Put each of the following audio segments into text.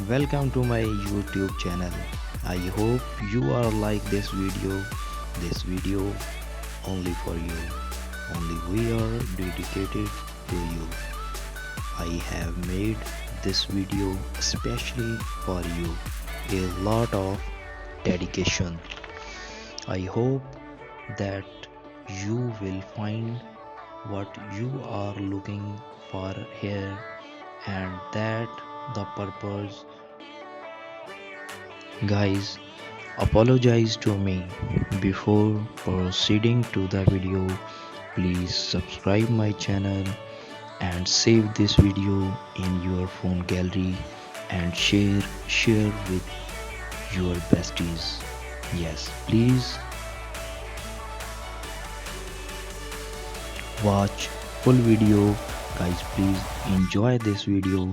Welcome to my YouTube channel. I hope you are like this video. This video only for you. Only we are dedicated to you. I have made this video especially for you. A lot of dedication. I hope that you will find what you are looking for here and that the purpose. Guys, apologize to me. Before proceeding to the video, please subscribe my channel and save this video in your phone gallery and share with your besties. Yes, please watch full video. Guys, please enjoy this video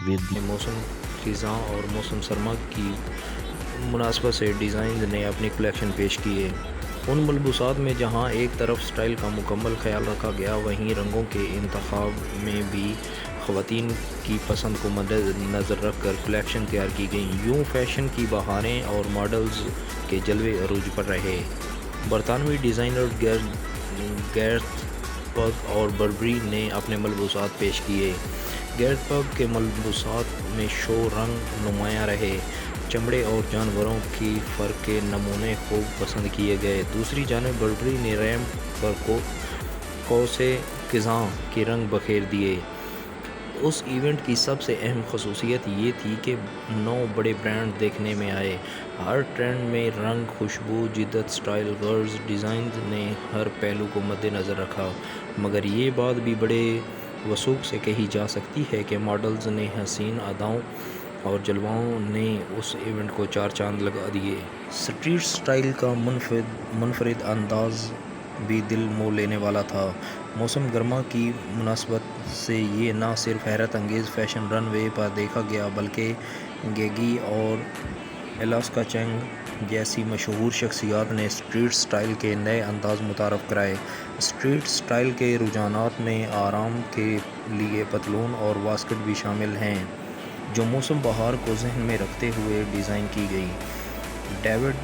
with موسم خزاں اور موسم سرما کی مناسبت سے designs نے اپنی کلیکشن پیش کی ہے۔ ان ملبوسات میں جہاں ایک طرف سٹائل کا مکمل خیال رکھا گیا، وہیں رنگوں کے انتخاب میں بھی خواتین کی پسند کو مد نظر رکھ کر کلیکشن تیار کی گئی۔ یوں فیشن کی بہاریں اور ماڈلز کے جلوے عروج پر رہے۔ برطانوی ڈیزائنر گیرتھ پگ اور بربری نے اپنے ملبوسات پیش کیے۔ گیرتھ پگ کے ملبوسات میں شو رنگ نمایاں رہے۔ چمڑے اور جانوروں کی فر کے نمونے خوب پسند کیے گئے۔ دوسری جانب بربری نے ریمپ پر کوسے خزاں کے رنگ بکھیر دیے۔ اس ایونٹ کی سب سے اہم خصوصیت یہ تھی کہ 9 بڑے برانڈ دیکھنے میں آئے۔ ہر ٹرینڈ میں رنگ، خوشبو، جدت، سٹائل، غرض، ڈیزائنز نے ہر پہلو کو مد نظر رکھا، مگر یہ بات بھی بڑے وثوق سے کہی جا سکتی ہے کہ ماڈلز نے حسین اداؤں اور جلووں نے اس ایونٹ کو 4 چاند لگا دیے۔ اسٹریٹ سٹائل کا منفرد انداز بھی دل مو لینے والا تھا۔ موسم گرما کی مناسبت سے یہ نہ صرف حیرت انگیز فیشن رن وے پر دیکھا گیا بلکہ گیگی اور الاسکا چنگ جیسی مشہور شخصیات نے اسٹریٹ سٹائل کے نئے انداز متعارف کرائے۔ اسٹریٹ سٹائل کے رجحانات میں آرام کے لیے پتلون اور واسکٹ بھی شامل ہیں، جو موسم بہار کو ذہن میں رکھتے ہوئے ڈیزائن کی گئی۔ ڈیوڈ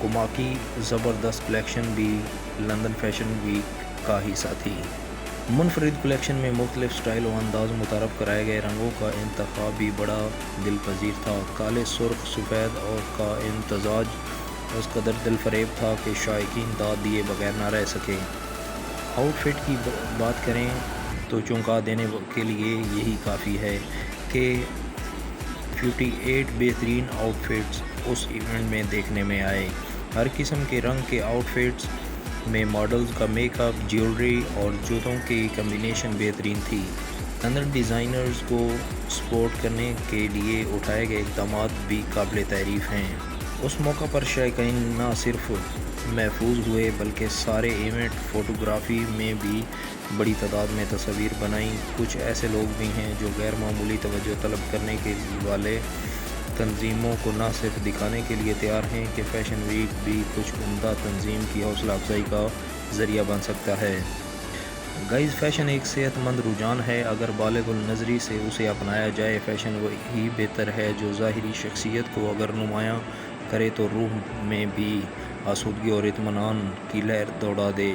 کوما کی زبردست کلیکشن بھی لندن فیشن ویک کا حصہ تھی۔ منفرد کلیکشن میں مختلف سٹائل و انداز متعارف کرائے گئے۔ رنگوں کا انتخاب بھی بڑا دل پذیر تھا۔ کالے، سرخ، سفید اور کا امتزاج اس قدر دل فریب تھا کہ شائقین داد دیے بغیر نہ رہ سکے۔ آؤٹ فٹ کی بات کریں تو چونکا دینے کے لیے یہی کافی ہے کہ 58 بہترین آؤٹ فٹس اس ایونٹ میں دیکھنے میں آئے۔ ہر قسم کے رنگ کے آؤٹ فٹس میں ماڈلز کا میک اپ، جیولری اور جوتوں کی کمبینیشن بہترین تھی۔ لندن ڈیزائنرز کو سپورٹ کرنے کے لیے اٹھائے گئے اقدامات بھی قابل تعریف ہیں۔ اس موقع پر شائقین نہ صرف محفوظ ہوئے بلکہ سارے ایونٹ فوٹوگرافی میں بھی بڑی تعداد میں تصاویر بنائیں۔ کچھ ایسے لوگ بھی ہیں جو غیر معمولی توجہ طلب کرنے کے والے تنظیموں کو نہ صرف دکھانے کے لیے تیار ہیں کہ فیشن ویک بھی کچھ عمدہ تنظیم کی حوصلہ افزائی کا ذریعہ بن سکتا ہے۔ گائز، فیشن ایک صحت مند رجحان ہے۔ اگر بالغ النظری سے اسے اپنایا جائے، فیشن وہی بہتر ہے جو ظاہری شخصیت کو اگر نمایاں کرے تو روح میں بھی آسودگی اور اطمینان کی لہر دوڑا دے۔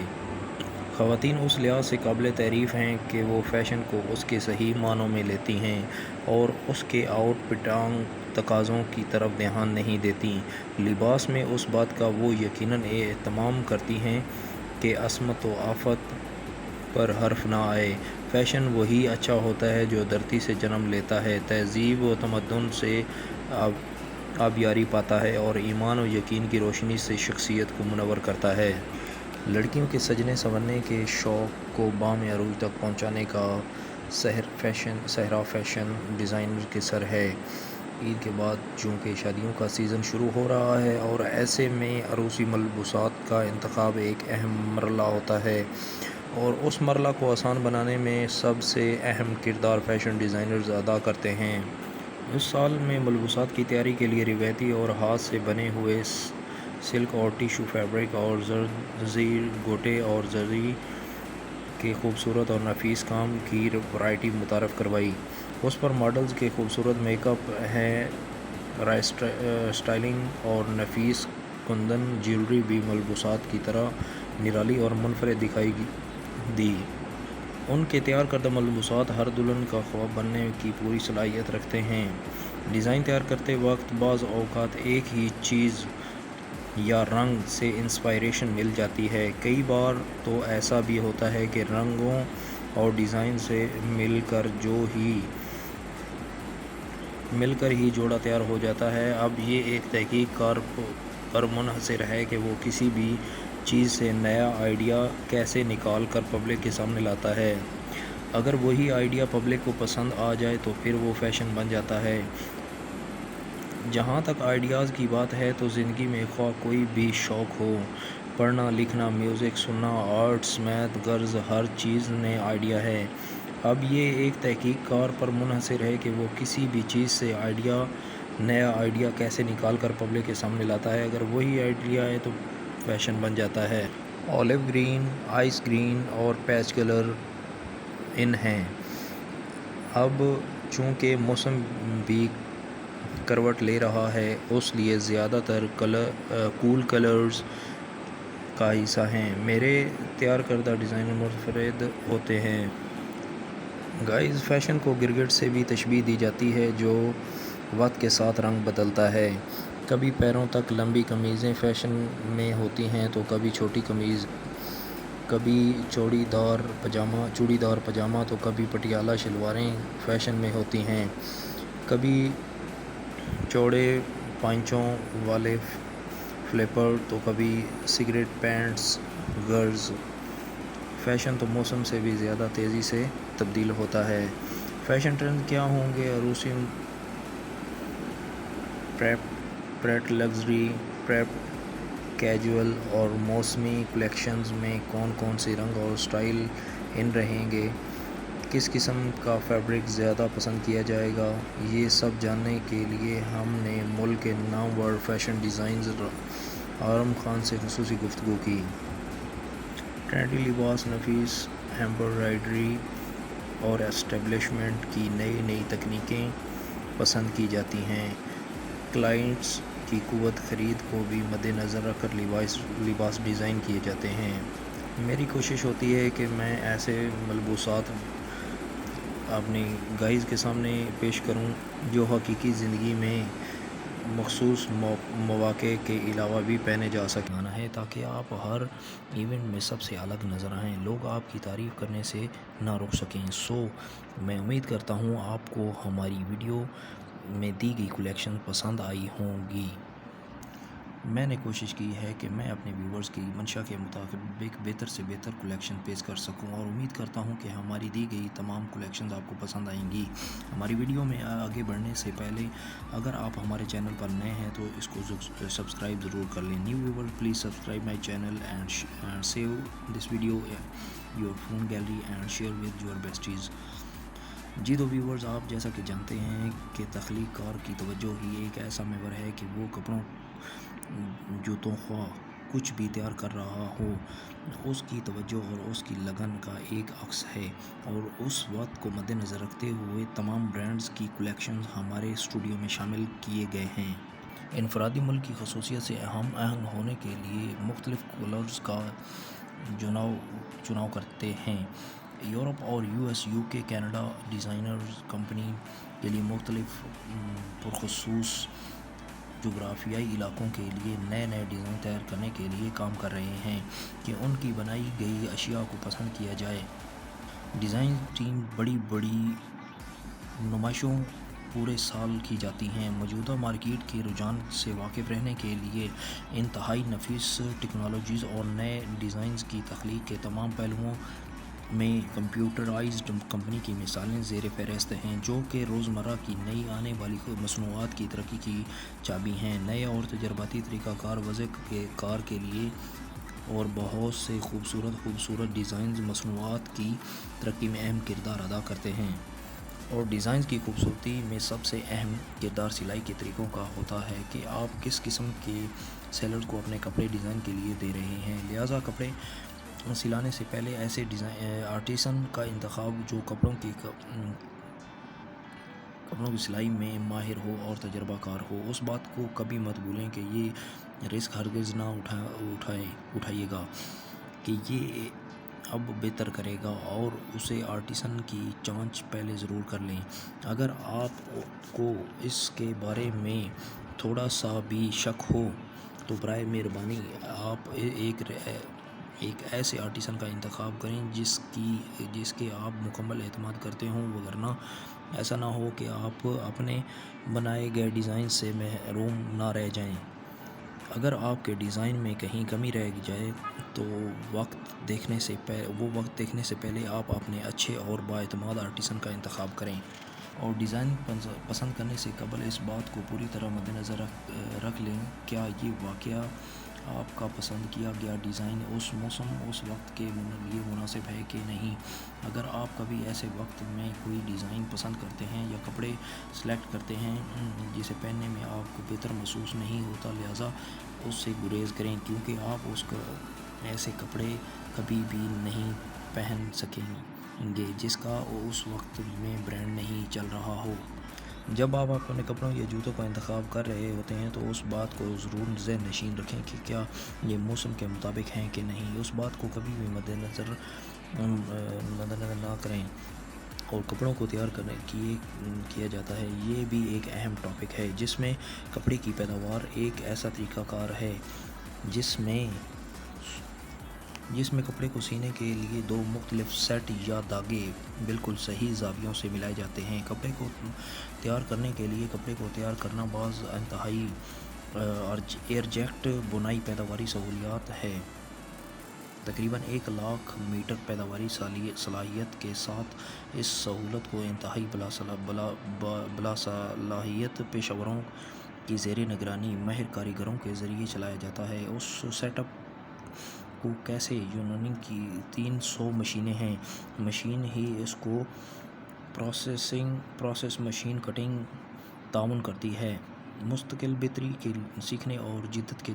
خواتین اس لحاظ سے قابل تعریف ہیں کہ وہ فیشن کو اس کے صحیح معنوں میں لیتی ہیں اور اس کے آؤٹ پٹانگ تقاضوں کی طرف دھیان نہیں دیتی۔ لباس میں اس بات کا وہ یقیناً اہتمام کرتی ہیں کہ عصمت و آفت پر حرف نہ آئے۔ فیشن وہی اچھا ہوتا ہے جو دھرتی سے جنم لیتا ہے، تہذیب و تمدن سے آبیاری پاتا ہے اور ایمان و یقین کی روشنی سے شخصیت کو منور کرتا ہے۔ لڑکیوں کے سجنے سنورنے کے شوق کو بام عروج تک پہنچانے کا صحرا فیشن ڈیزائنر کے سر ہے۔ عید کے بعد چونکہ شادیوں کا سیزن شروع ہو رہا ہے اور ایسے میں عروسی ملبوسات کا انتخاب ایک اہم مرحلہ ہوتا ہے، اور اس مرحلہ کو آسان بنانے میں سب سے اہم کردار فیشن ڈیزائنرز ادا کرتے ہیں۔ اس سال میں ملبوسات کی تیاری کے لیے روایتی اور ہاتھ سے بنے ہوئے سلک اور ٹیشو فیبرک اور زرزی، گوٹے اور زری کے خوبصورت اور نفیس کام کی ورائٹی متعارف کروائی۔ اس پر ماڈلز کے خوبصورت میک اپ ہے، اسٹائلنگ اور نفیس کندن جیولری بھی ملبوسات کی طرح نرالی اور منفرد دکھائی دی۔ ان کے تیار کردہ ملبوسات ہر دلہن کا خواب بننے کی پوری صلاحیت رکھتے ہیں۔ ڈیزائن تیار کرتے وقت بعض اوقات ایک ہی چیز یا رنگ سے انسپائریشن مل جاتی ہے۔ کئی بار تو ایسا بھی ہوتا ہے کہ رنگوں اور ڈیزائن سے مل کر ہی جوڑا تیار ہو جاتا ہے۔ اب یہ ایک تحقیق کار پر منحصر ہے کہ وہ کسی بھی چیز سے نیا آئیڈیا کیسے نکال کر پبلک کے سامنے لاتا ہے۔ اگر وہی آئیڈیا پبلک کو پسند آ جائے تو پھر وہ فیشن بن جاتا ہے۔ جہاں تک آئیڈیاز کی بات ہے تو زندگی میں خواہ کوئی بھی شوق ہو، پڑھنا، لکھنا، میوزک سننا، آرٹس، میتھ، غرض ہر چیز نئے آئیڈیا ہے۔ اب یہ ایک تحقیق کار پر منحصر ہے کہ وہ کسی بھی چیز سے نیا آئیڈیا کیسے نکال کر پبلک کے سامنے لاتا ہے۔ اگر وہی آئیڈیا ہے تو فیشن بن جاتا ہے۔ اولیو گرین، آئس گرین اور پیچ کلر ان ہیں۔ اب چونکہ موسم بھی کروٹ لے رہا ہے، اس لیے زیادہ تر کول کلرز کا حصہ ہیں۔ میرے تیار کردہ ڈیزائن منفرد ہوتے ہیں۔ گائز، فیشن کو گرگٹ سے بھی تشبیہ دی جاتی ہے جو وقت کے ساتھ رنگ بدلتا ہے۔ کبھی پیروں تک لمبی قمیضیں فیشن میں ہوتی ہیں تو کبھی چھوٹی قمیض، کبھی چوڑی دار پاجامہ تو کبھی پٹیالہ شلواریں فیشن میں ہوتی ہیں۔ کبھی چوڑے پائچوں والے فلیپر تو کبھی سگریٹ پینٹس۔ غرض فیشن تو موسم سے بھی زیادہ تیزی سے تبدیل ہوتا ہے۔ فیشن ٹرینڈز کیا ہوں گے؟ عروسی پریپ لگژری، پریپ کیجول اور موسمی کلیکشنز میں کون کون سے رنگ اور سٹائل ان رہیں گے؟ کس قسم کا فیبرک زیادہ پسند کیا جائے گا؟ یہ سب جاننے کے لیے ہم نے ملک کے نامور فیشن ڈیزائنر آرم خان سے خصوصی گفتگو کی۔ ٹرینڈی لباس، نفیس ایمبرائڈری اور اسٹیبلشمنٹ کی نئی تکنیکیں پسند کی جاتی ہیں۔ کلائنٹس کی قوت خرید کو بھی مد نظر رکھ کر لباس ڈیزائن کیے جاتے ہیں۔ میری کوشش ہوتی ہے کہ میں ایسے ملبوسات اپنی گائز کے سامنے پیش کروں جو حقیقی زندگی میں مخصوص مواقع کے علاوہ بھی پہنے جا سکیں۔ آنا ہے تاکہ آپ ہر ایونٹ میں سب سے الگ نظر آئیں، لوگ آپ کی تعریف کرنے سے نہ رک سکیں۔ میں امید کرتا ہوں آپ کو ہماری ویڈیو میں دی گئی کلیکشن پسند آئی ہوں گی۔ میں نے کوشش کی ہے کہ میں اپنے ویورز کی منشا کے مطابق بہتر سے بہتر کلیکشن پیش کر سکوں اور امید کرتا ہوں کہ ہماری دی گئی تمام کلیکشنز آپ کو پسند آئیں گی۔ ہماری ویڈیو میں آگے بڑھنے سے پہلے اگر آپ ہمارے چینل پر نئے ہیں تو اس کو سبسکرائب ضرور کر لیں۔ New viewer please subscribe my channel and save this video your phone gallery and share with your besties. جی تو ویورز، آپ جیسا کہ جانتے ہیں کہ تخلیق کار کی توجہ ہی ایک ایسا محور ہے کہ وہ کپڑوں، جوتوں، خواہ کچھ بھی تیار کر رہا ہو، اس کی توجہ اور اس کی لگن کا ایک عکس ہے، اور اس وقت کو مد نظر رکھتے ہوئے تمام برانڈز کی کلیکشنز ہمارے اسٹوڈیو میں شامل کیے گئے ہیں۔ انفرادی ملک کی خصوصیت سے ہم آہنگ ہونے کے لیے مختلف کلرز کا چناؤ کرتے ہیں۔ یورپ اور US، UK، Canada designers company کے لیے مختلف پرخصوص جغرافیائی علاقوں کے لیے نئے ڈیزائن تیار کرنے کے لیے کام کر رہے ہیں کہ ان کی بنائی گئی اشیاء کو پسند کیا جائے۔ ڈیزائن ٹیم بڑی نمائشوں پورے سال کی جاتی ہیں۔ موجودہ مارکیٹ کے رجحان سے واقف رہنے کے لیے انتہائی نفیس ٹیکنالوجیز اور نئے ڈیزائنز کی تخلیق کے تمام پہلوؤں میں کمپیوٹرائزڈ کمپنی کی مثالیں زیر فہرست ہیں، جو کہ روزمرہ کی نئی آنے والی مصنوعات کی ترقی کی چابی ہیں۔ نئے اور تجرباتی طریقہ کار وضع کار کے لیے اور بہت سے خوبصورت ڈیزائنز مصنوعات کی ترقی میں اہم کردار ادا کرتے ہیں۔ اور ڈیزائنز کی خوبصورتی میں سب سے اہم کردار سلائی کے طریقوں کا ہوتا ہے کہ آپ کس قسم کے سیلرز کو اپنے کپڑے ڈیزائن کے لیے دے رہے ہیں۔ لہٰذا کپڑے سلانے سے پہلے ایسے آرٹیسن کا انتخاب جو کپڑوں کی کپڑوں کی سلائی میں ماہر ہو اور تجربہ کار ہو۔ اس بات کو کبھی مت بھولیں کہ یہ رسک ہرگز نہ اٹھائیے گا کہ یہ اب بہتر کرے گا، اور اسے آرٹیسن کی جانچ پہلے ضرور کر لیں۔ اگر آپ کو اس کے بارے میں تھوڑا سا بھی شک ہو تو برائے مہربانی آپ ایک ایسے آرٹیسن کا انتخاب کریں جس کے آپ مکمل اعتماد کرتے ہوں، وگرنہ ایسا نہ ہو کہ آپ اپنے بنائے گئے ڈیزائن سے محروم نہ رہ جائیں۔ اگر آپ کے ڈیزائن میں کہیں کمی رہ جائے تو وہ وقت دیکھنے سے پہلے آپ اپنے اچھے اور بااعتماد آرٹیسن کا انتخاب کریں، اور ڈیزائن پسند کرنے سے قبل اس بات کو پوری طرح مد نظر رکھ لیں کیا یہ واقعہ آپ کا پسند کیا گیا ڈیزائن اس موسم اس وقت کے لیے مناسب ہے کہ نہیں۔ اگر آپ کبھی ایسے وقت میں کوئی ڈیزائن پسند کرتے ہیں یا کپڑے سلیکٹ کرتے ہیں جسے پہننے میں آپ کو بہتر محسوس نہیں ہوتا، لہٰذا اس سے گریز کریں، کیونکہ آپ ایسے کپڑے کبھی بھی نہیں پہن سکیں گے جس کا اس وقت میں برانڈ نہیں چل رہا ہو۔ جب آپ اپنے کپڑوں یا جوتوں کا انتخاب کر رہے ہوتے ہیں تو اس بات کو ضرور ذہن نشین رکھیں کہ کیا یہ موسم کے مطابق ہیں کہ نہیں۔ اس بات کو کبھی بھی مد نظر نہ کریں۔ اور کپڑوں کو تیار کیا جاتا ہے، یہ بھی ایک اہم ٹاپک ہے، جس میں کپڑے کی پیداوار ایک ایسا طریقہ کار ہے جس میں کپڑے کو سینے کے لیے دو مختلف سیٹ یا دھاگے بالکل صحیح زاویوں سے ملائے جاتے ہیں۔ کپڑے کو تیار کرنے کے لیے کپڑے کو تیار کرنا بعض انتہائی ایرجیکٹ بنائی پیداواری سہولیات ہے۔ تقریباً 1,00,000 میٹر پیداواری صلاحیت کے ساتھ اس سہولت کو انتہائی باصلاحیت پیشوروں کی زیر نگرانی ماہر کاریگروں کے ذریعے چلایا جاتا ہے۔ اس سیٹ اپ کو کیسے یونان کی 300 مشینیں ہیں۔ مشین ہی اس کو پروسیس مشین کٹنگ تعاون کرتی ہے۔ مستقل بہتری کے سیکھنے اور جدت کے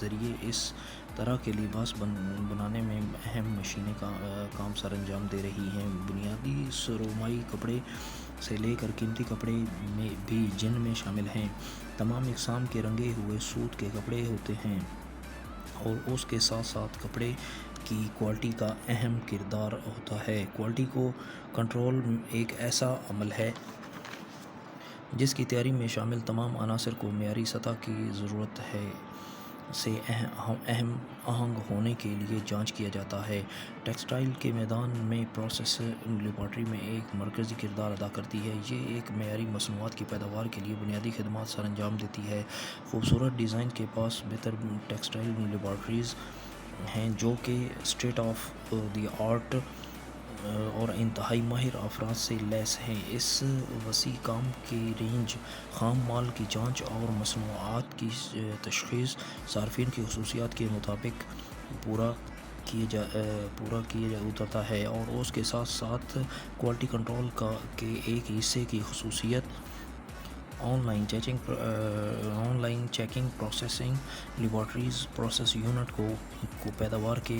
ذریعے اس طرح کے لباس بنانے میں اہم مشینیں کام سر انجام دے رہی ہیں۔ بنیادی سرمائی کپڑے سے لے کر قیمتی کپڑے بھی جن میں شامل ہیں۔ تمام اقسام کے رنگے ہوئے سوت کے کپڑے ہوتے ہیں، اور اس کے ساتھ ساتھ کپڑے کی کوالٹی کا اہم کردار ہوتا ہے۔ کوالٹی کو کنٹرول ایک ایسا عمل ہے جس کی تیاری میں شامل تمام عناصر کو معیاری سطح کی ضرورت سے آہنگ ہونے کے لیے جانچ کیا جاتا ہے۔ ٹیکسٹائل کے میدان میں پروسیس لیبارٹری میں ایک مرکزی کردار ادا کرتی ہے۔ یہ ایک معیاری مصنوعات کی پیداوار کے لیے بنیادی خدمات سر انجام دیتی ہے۔ خوبصورت ڈیزائن کے پاس بہتر ٹیکسٹائل لیبارٹریز ہیں جو کہ اسٹیٹ آف دی آرٹ اور انتہائی ماہر افراد سے لیس ہیں۔ اس وسیع کام کی رینج خام مال کی جانچ اور مصنوعات کی تشخیص صارفین کی خصوصیات کے مطابق پورا کیا اترتا ہے، اور اس کے ساتھ ساتھ کوالٹی کنٹرول کے ایک حصے کی خصوصیت on line checking processing laboratories process unit کو پیداوار کے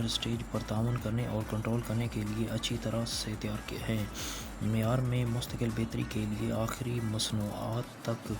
سٹیج پر تعاون کرنے اور کنٹرول کرنے کے لیے اچھی طرح سے تیار ہیں۔ معیار میں مستقل بہتری کے لیے آخری مصنوعات تک